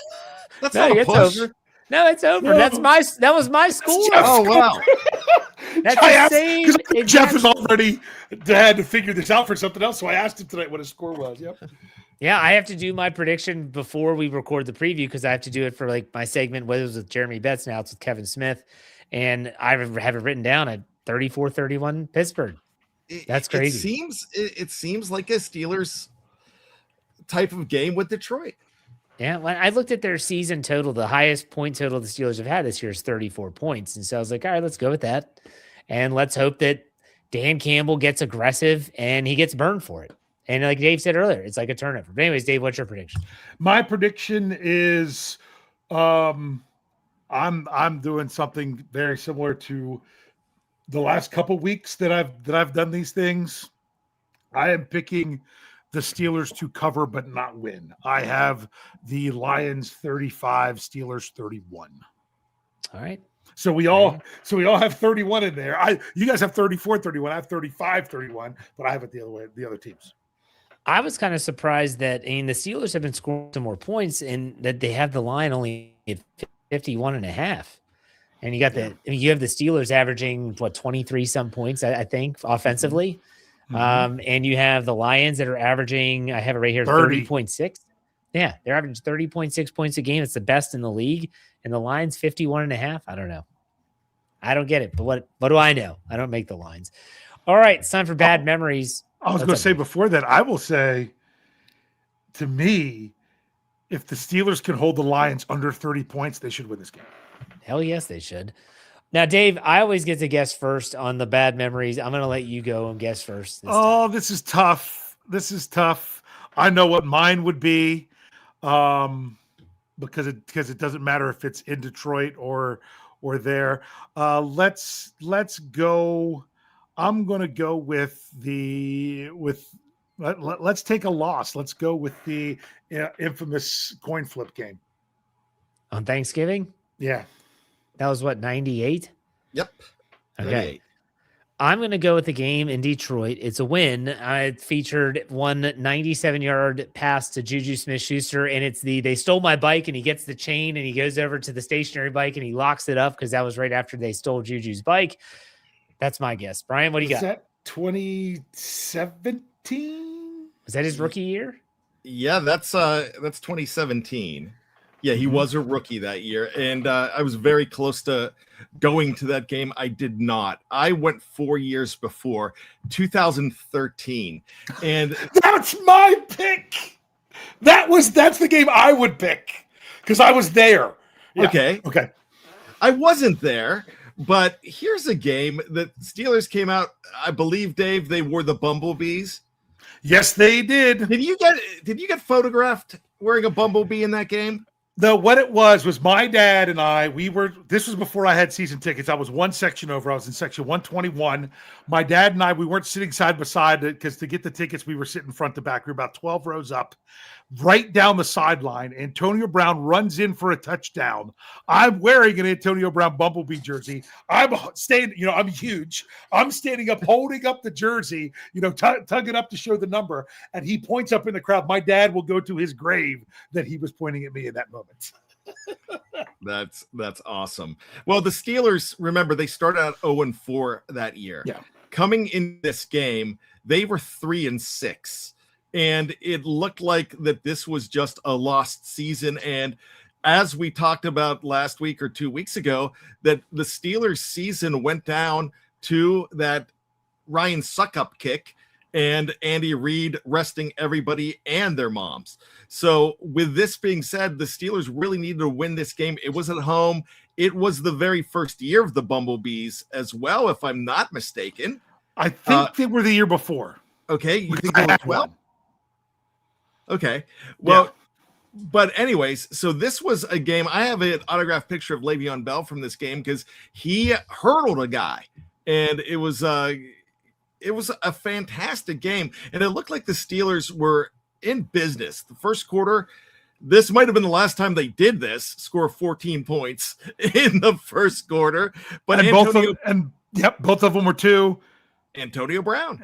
not a push. Over. No, it's over. No. That was my score. Oh wow. That's the same. Jeff is already had to figure this out for something else, so I asked him tonight what his score was. Yep. Yeah, I have to do my prediction before we record the preview because I have to do it for like my segment, whether it was with Jeremy Betts, now it's with Kevin Smith, and I have it written down at 34-31 Pittsburgh. That's crazy. It seems like a Steelers type of game with Detroit. Yeah, when I looked at their season total, the highest point total the Steelers have had this year is 34 points. And so I was like, all right, let's go with that. And let's hope that Dan Campbell gets aggressive and he gets burned for it. And like Dave said earlier, it's like a turnover. But anyways, Dave, what's your prediction? My prediction is I'm doing something very similar to the last couple weeks that I've done these things. I am picking the Steelers to cover but not win. I have the Lions 35, Steelers 31. All right. So we all have 31 in there. You guys have 34-31. I have 35-31, but I have it the other way, the other teams. I was kind of surprised that the Steelers have been scoring some more points and that they have the line only at 51.5. And you got you have the Steelers averaging 23 some points, I think, offensively. Mm-hmm. And you have the Lions that are averaging, I have it right here, 30.6. Yeah, they're averaging 30.6 points a game. It's the best in the league. And the Lions 51.5. I don't know. I don't get it. But what do I know? I don't make the lines. All right, it's time for bad memories. I was going to say before that, I will say, to me, if the Steelers can hold the Lions under 30 points, they should win this game. Hell yes, they should. Now, Dave, I always get to guess first on the bad memories. I'm going to let you go and guess first. This is tough. I know what mine would be. because it doesn't matter if it's in Detroit or there. Let's go. I'm going to go with let's take a loss. Let's go with the infamous coin flip game on Thanksgiving. Yeah, that was what, 98. Yep. Okay. 98. I'm going to go with the game in Detroit. It's a win. It featured one 97-yard pass to Juju Smith-Schuster, and they stole my bike, and he gets the chain, and he goes over to the stationary bike, and he locks it up because that was right after they stole Juju's bike. That's my guess. Brian, what do you got? Is that 2017? Was that his rookie year? Yeah, that's 2017. Yeah, he was a rookie that year, and I was very close to going to that game. I did not. I went 4 years before, 2013, and that's my pick. That's the game I would pick because I was there. Yeah. Okay. I wasn't there, but here's a game that Steelers came out. I believe, Dave, they wore the Bumblebees. Yes, they did. Did you get photographed wearing a bumblebee in that game? No, what it was my dad and I, this was before I had season tickets. I was one section over. I was in section 121. My dad and I, we weren't sitting side by side because to get the tickets, we were sitting front to back. We were about 12 rows up, right down the sideline. Antonio Brown runs in for a touchdown. I'm wearing an Antonio Brown Bumblebee jersey. I'm standing, I'm huge. I'm standing up, holding up the jersey, tugging up to show the number. And he points up in the crowd. My dad will go to his grave that he was pointing at me in that moment. That's awesome. Well, the Steelers, remember, they started out 0-4 that year. Yeah. Coming in this game, they were 3-6. And it looked like that this was just a lost season. And as we talked about last week or 2 weeks ago, that the Steelers season went down to that Ryan suck-up kick and Andy Reid resting everybody and their moms. So with this being said, the Steelers really needed to win this game. It was at home. It was the very first year of the Bumblebees as well, if I'm not mistaken. I think they were the year before. Okay, you think they were 12? Okay. Well, yeah. But anyways, so this was a game. I have an autographed picture of Le'Veon Bell from this game because he hurdled a guy, and it was a fantastic game. And it looked like the Steelers were in business. The first quarter, this might have been the last time they did this, score 14 points in the first quarter. But both of them were to Antonio Brown.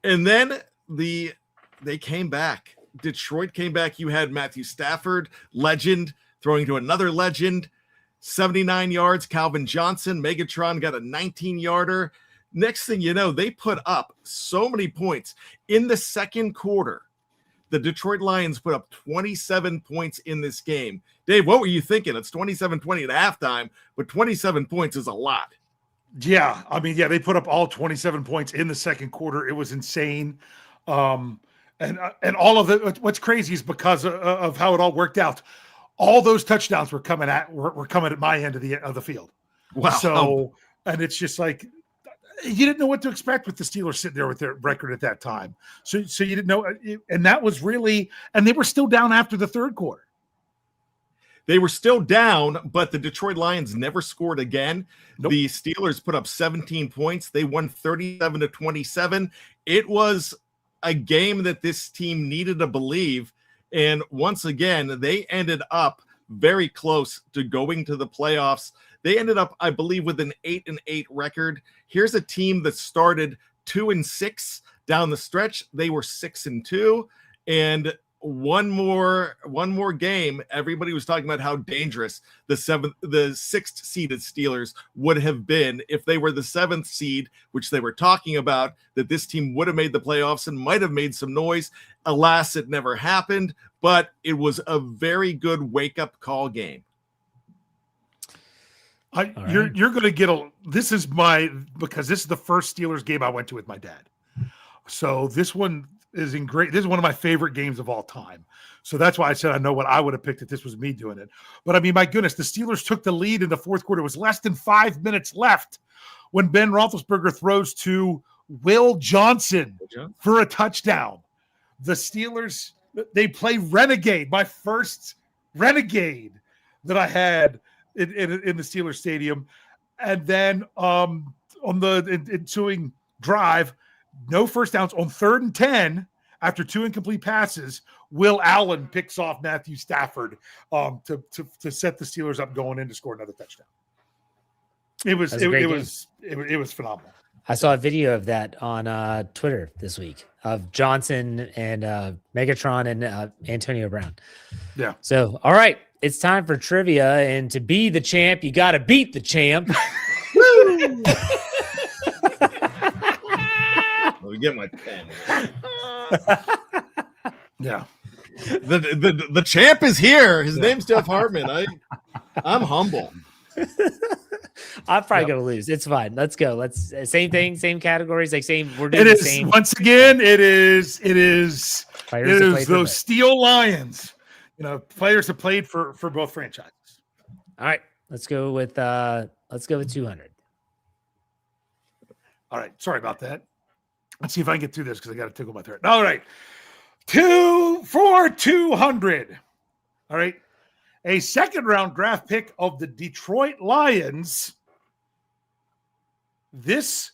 And then they came back. Detroit came back. You had Matthew Stafford, legend, throwing to another legend, 79 yards. Calvin Johnson, Megatron, got a 19-yarder. Next thing you know, they put up so many points. In the second quarter, the Detroit Lions put up 27 points in this game. Dave, what were you thinking? It's 27-20 at halftime, but 27 points is a lot. Yeah, they put up all 27 points in the second quarter. It was insane. And all of it, what's crazy is because of how it all worked out. All those touchdowns were coming at my end of the field. Wow. So, and it's just like, you didn't know what to expect with the Steelers sitting there with their record at that time. So you didn't know. And that was really, and they were still down after the third quarter. They were still down, but the Detroit Lions never scored again. Nope. The Steelers put up 17 points. They won 37-27. It was a game that this team needed to believe. And once again, they ended up very close to going to the playoffs. They ended up, I believe, with an 8-8 record. Here's a team that started 2-6 down the stretch. They were 6-2, and one more game. Everybody was talking about how dangerous the sixth seeded Steelers would have been if they were the seventh seed, which they were talking about, that this team would have made the playoffs and might have made some noise. Alas, it never happened, but it was a very good wake-up call game. You're going to get because this is the first Steelers game I went to with my dad. So this one is this is one of my favorite games of all time. So that's why I said I know what I would have picked if this was me doing it. But my goodness, the Steelers took the lead in the fourth quarter. It was less than 5 minutes left when Ben Roethlisberger throws to Will Johnson for a touchdown. The Steelers They play Renegade, my first Renegade that I had in the Steelers Stadium. And then on the ensuing drive, no first downs on 3rd and 10 after 2 incomplete passes. Will Allen picks off Matthew Stafford to set the Steelers up going in to score another touchdown. It was phenomenal. I saw a video of that on Twitter this week of Johnson and Megatron and Antonio Brown. Yeah. So, all right, it's time for trivia, and to be the champ, you got to beat the champ. Let me get my pen. Yeah. The champ is here. His name's Jeff Hartman. I'm humble. I'm probably gonna lose. It's fine. Let's go. Let's same thing, same categories, like same. We're doing It the is same. once again. It is Players that played for those both. Steel Lions. Players that played for both franchises. All right, let's go with 200. All right, sorry about that. Let's see if I can get through this because I got to tickle my throat. All right, 200. All right, a 2nd-round draft pick of the Detroit Lions. This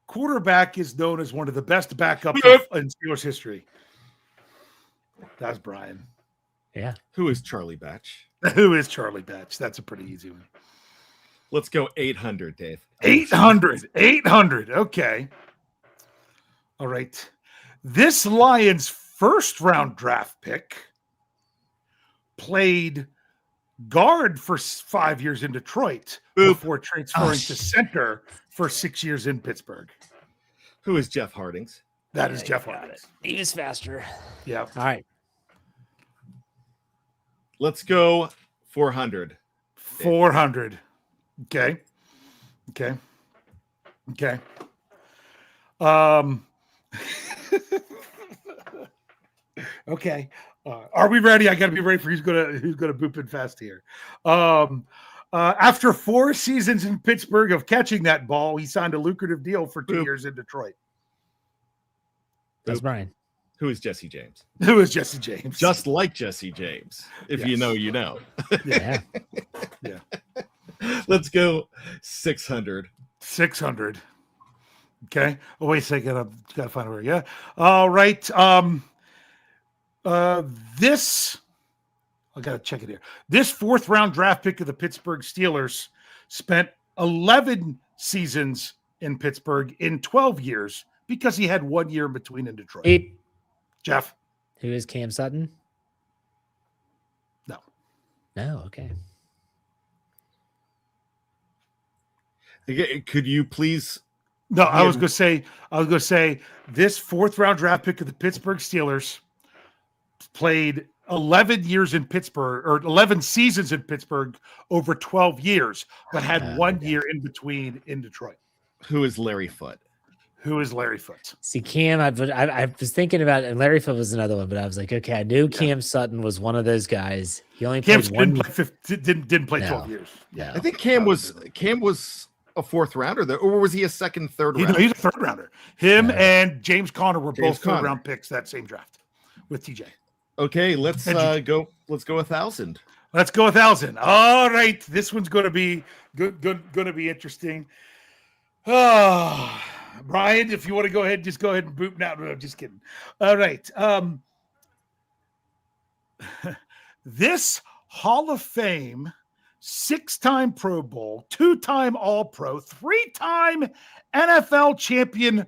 quarterback is known as one of the best backups in Steelers history. That's Bryan. Yeah. Who is Charlie Batch? Who is Charlie Batch? That's a pretty easy one. Let's go 800, Dave. 800. Okay. All right. This Lions 1st-round draft pick played guard for 5 years in Detroit before transferring to center for 6 years in Pittsburgh. Who is Jeff Hardings? That is Jeff Hardings. He was faster. Yeah. All right. Let's go 400. 400. Okay. Okay. Are we ready? I got to be ready for who's gonna boop in fast here. After 4 seasons in Pittsburgh of catching that ball, he signed a lucrative deal for 2 years in Detroit. That's Bryan. Who is Jesse James? Who is Jesse James? Just like Jesse James. If you know, you know. Yeah. Yeah. Let's go 600. 600. Okay. Oh, wait a second. I've got to find a word. Yeah. All right. This, I got to check it here. This 4th-round draft pick of the Pittsburgh Steelers spent 11 seasons in Pittsburgh in 12 years because he had 1 year in between in Detroit. Jeff. Who is Cam Sutton? No. No. Okay. Could you please? No, I was going to say this 4th-round draft pick of the Pittsburgh Steelers played 11 years in Pittsburgh, or 11 seasons in Pittsburgh over 12 years, but had 1 year in between in Detroit. Who is Larry Foote? Who is Larry Foote? See, Cam, I was thinking about, and Larry Foote was another one, but I was like, okay, I knew Cam Sutton was one of those guys. He only played didn't play 12 years. Yeah. I think Cam was a 4th rounder, though, or was he a 2nd, 3rd rounder? He's a 3rd rounder. Him and James Conner were both 3rd round picks that same draft with TJ. Okay, let's go. Let's go 1,000. Let's go 1,000. All right, this one's going to be good. Going to be interesting. Oh, Bryan, if you want to go ahead, just go ahead and boot now. No, just kidding. All right. This Hall of Fame, 6-time Pro Bowl, 2-time All-Pro, 3-time NFL champion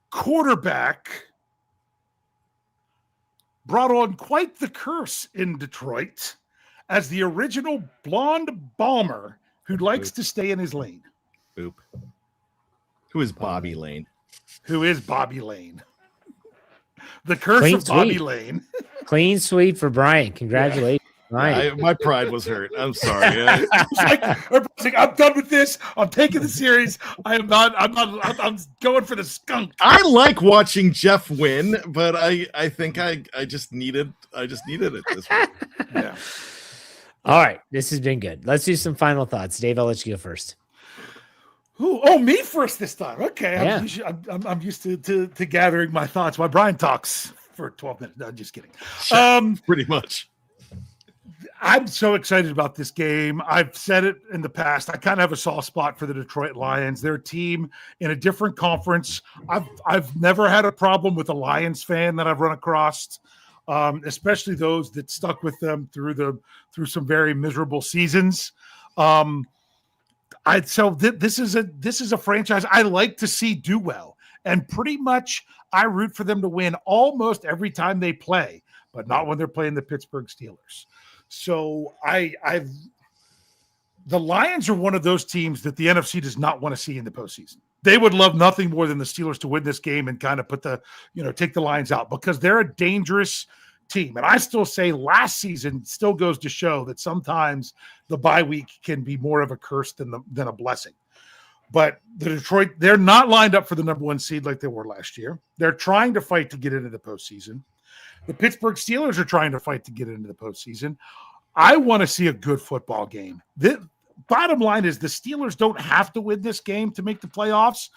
quarterback brought on quite the curse in Detroit as the original blonde bomber who likes to stay in his lane. Boop. Who is Bobby Lane? Who is Bobby Lane? The curse of Bobby Lane. Clean sweep for Bryan. Congratulations, Bryan. My pride was hurt. I'm sorry. I'm done with this. I'm taking the series. I'm going for the skunk. I like watching Jeff win, but I think I just needed it this week. Yeah. All right, this has been good. Let's do some final thoughts. Dave, I'll let you go first. Me first this time. Okay. Yeah. I'm used to gathering my thoughts while Bryan talks for 12 minutes. No, just kidding. Pretty much. I'm so excited about this game. I've said it in the past. I kind of have a soft spot for the Detroit Lions. They're a team in a different conference. I've never had a problem with a Lions fan that I've run across, especially those that stuck with them through some very miserable seasons. This is a franchise I like to see do well, and pretty much I root for them to win almost every time they play, but not when they're playing the Pittsburgh Steelers. So the Lions are one of those teams that the NFC does not want to see in the postseason. They would love nothing more than the Steelers to win this game and kind of take the Lions out, because they're a dangerous team. And I still say last season still goes to show that sometimes the bye week can be more of a curse than a blessing. But the Detroit, they're not lined up for the number 1 seed like they were last year. They're trying to fight to get into the postseason. The Pittsburgh Steelers are trying to fight to get into the postseason. I want to see a good football game. The bottom line is the Steelers don't have to win this game to make the playoffs.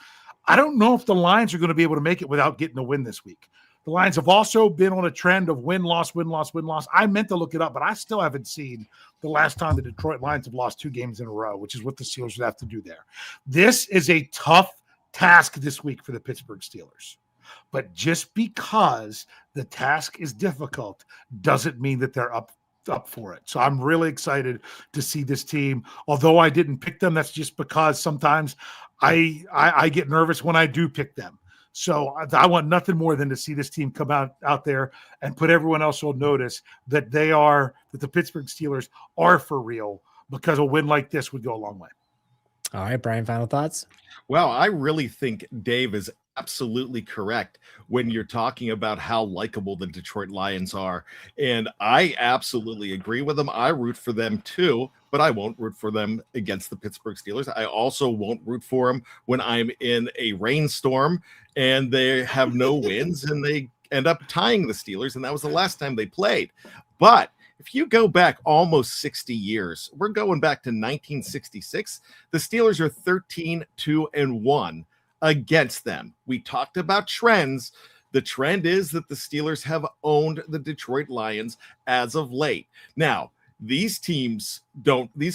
I don't know if the Lions are going to be able to make it without getting a win this week. The Lions have also been on a trend of win-loss, win-loss, win-loss. I meant to look it up, but I still haven't seen the last time the Detroit Lions have lost 2 games in a row, which is what the Steelers would have to do there. This is a tough task this week for the Pittsburgh Steelers. But just because the task is difficult doesn't mean that they're up for it. So I'm really excited to see this team. Although I didn't pick them, that's just because sometimes I get nervous when I do pick them. So I want nothing more than to see this team come out there and put everyone else on notice that that the Pittsburgh Steelers are for real, because a win like this would go a long way. All right, Bryan, final thoughts? Well, I really think Dave is absolutely correct when you're talking about how likable the Detroit Lions are. And I absolutely agree with them. I root for them too, but I won't root for them against the Pittsburgh Steelers. I also won't root for them when I'm in a rainstorm and they have no wins and they end up tying the Steelers. And that was the last time they played. But if you go back almost 60 years, we're going back to 1966. The Steelers are 13-2-1 against them. We talked about trends. The trend is that the Steelers have owned the Detroit Lions as of late. Now, these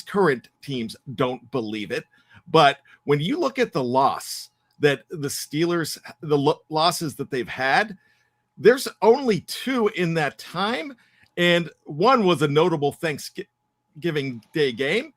current teams don't believe it. But when you look at the loss that the Steelers, the losses that they've had, there's only 2 in that time. And one was a notable Thanksgiving Day game,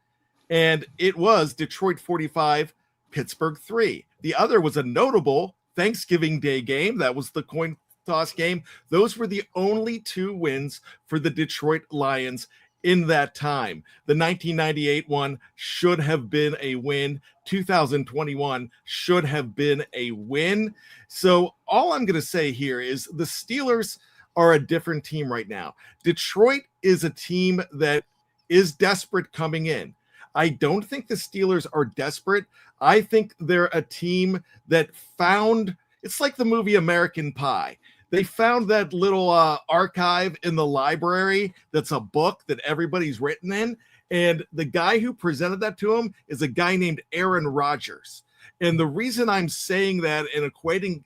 and it was Detroit 45, Pittsburgh 3. The other was a notable Thanksgiving Day game. That was the coin toss game. Those were the only 2 wins for the Detroit Lions in that time. The 1998 one should have been a win. 2021 should have been a win. So all I'm going to say here is the Steelers are a different team right now. Detroit is a team that is desperate coming in. I don't think the Steelers are desperate. I think they're a team that found, it's like the movie American Pie. They found that little archive in the library that's a book that everybody's written in. And the guy who presented that to him is a guy named Aaron Rodgers. And the reason I'm saying that and equating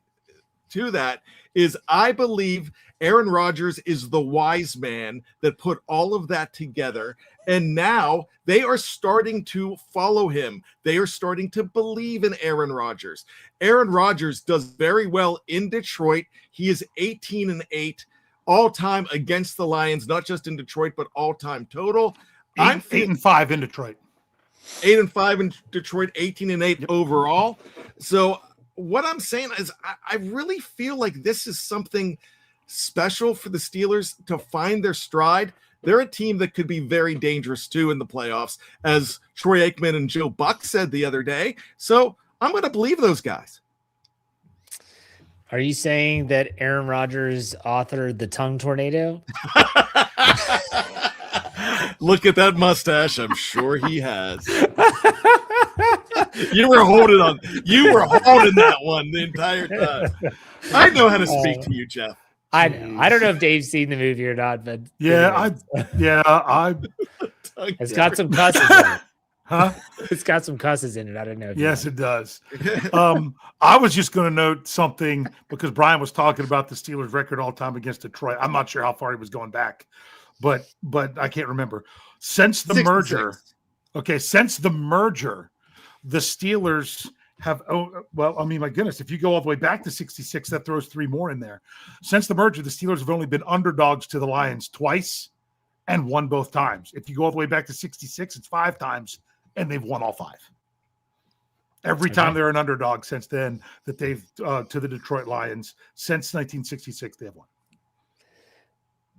to that is I believe Aaron Rodgers is the wise man that put all of that together. And now they are starting to follow him. They are starting to believe in Aaron Rodgers. Aaron Rodgers does very well in Detroit. He is 18-8 all time against the Lions, not just in Detroit, but all time total. I'm 8-5 in Detroit. 8-5 in Detroit, 18-8 overall. So what I'm saying is I really feel like this is something special for the Steelers to find their stride. They're a team that could be very dangerous too in the playoffs, as Troy Aikman and Joe Buck said the other day. So I'm going to believe those guys. Are you saying that Aaron Rodgers authored the tongue tornado? Look at that mustache. I'm sure he has. You were holding that one the entire time. I know how to speak to you, Jeff. I don't know if Dave's seen the movie or not, but it's got some cusses in it. Huh? It's got some cusses in it. I don't know. Yes, it does. I was just going to note something because Bryan was talking about the Steelers' record all time against Detroit. I'm not sure how far he was going back, but I can't remember. Since the 66. merger, the Steelers have, my goodness, if you go all the way back to 66, that throws 3 more in there. Since the merger, the Steelers have only been underdogs to the Lions twice and won both times. If you go all the way back to 66, it's 5 times, and they've won all 5. Every time they're an underdog since then that they've to the Detroit Lions since 1966, they have won.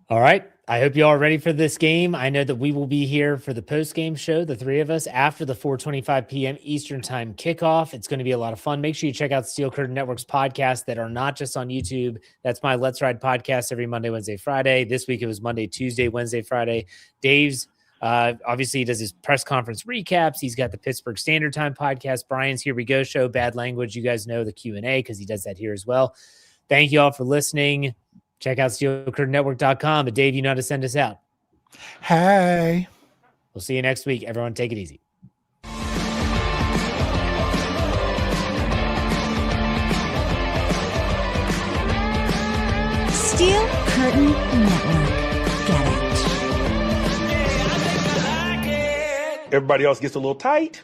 All right. I hope you all are ready for this game. I know that we will be here for the post-game show, the 3 of us, after the 4:25 p.m. Eastern time kickoff. It's going to be a lot of fun. Make sure you check out Steel Curtain Network's podcasts that are not just on YouTube. That's my Let's Ride podcast every Monday, Wednesday, Friday. This week it was Monday, Tuesday, Wednesday, Friday. Dave's obviously he does his press conference recaps. He's got the Pittsburgh Standard Time podcast. Brian's Here We Go show, Bad Language. You guys know the Q&A because he does that here as well. Thank you all for listening. Check out SteelCurtainNetwork.com. But Dave, you know how to send us out. Hey. We'll see you next week. Everyone, take it easy. Steel Curtain Network. Get it. Everybody else gets a little tight.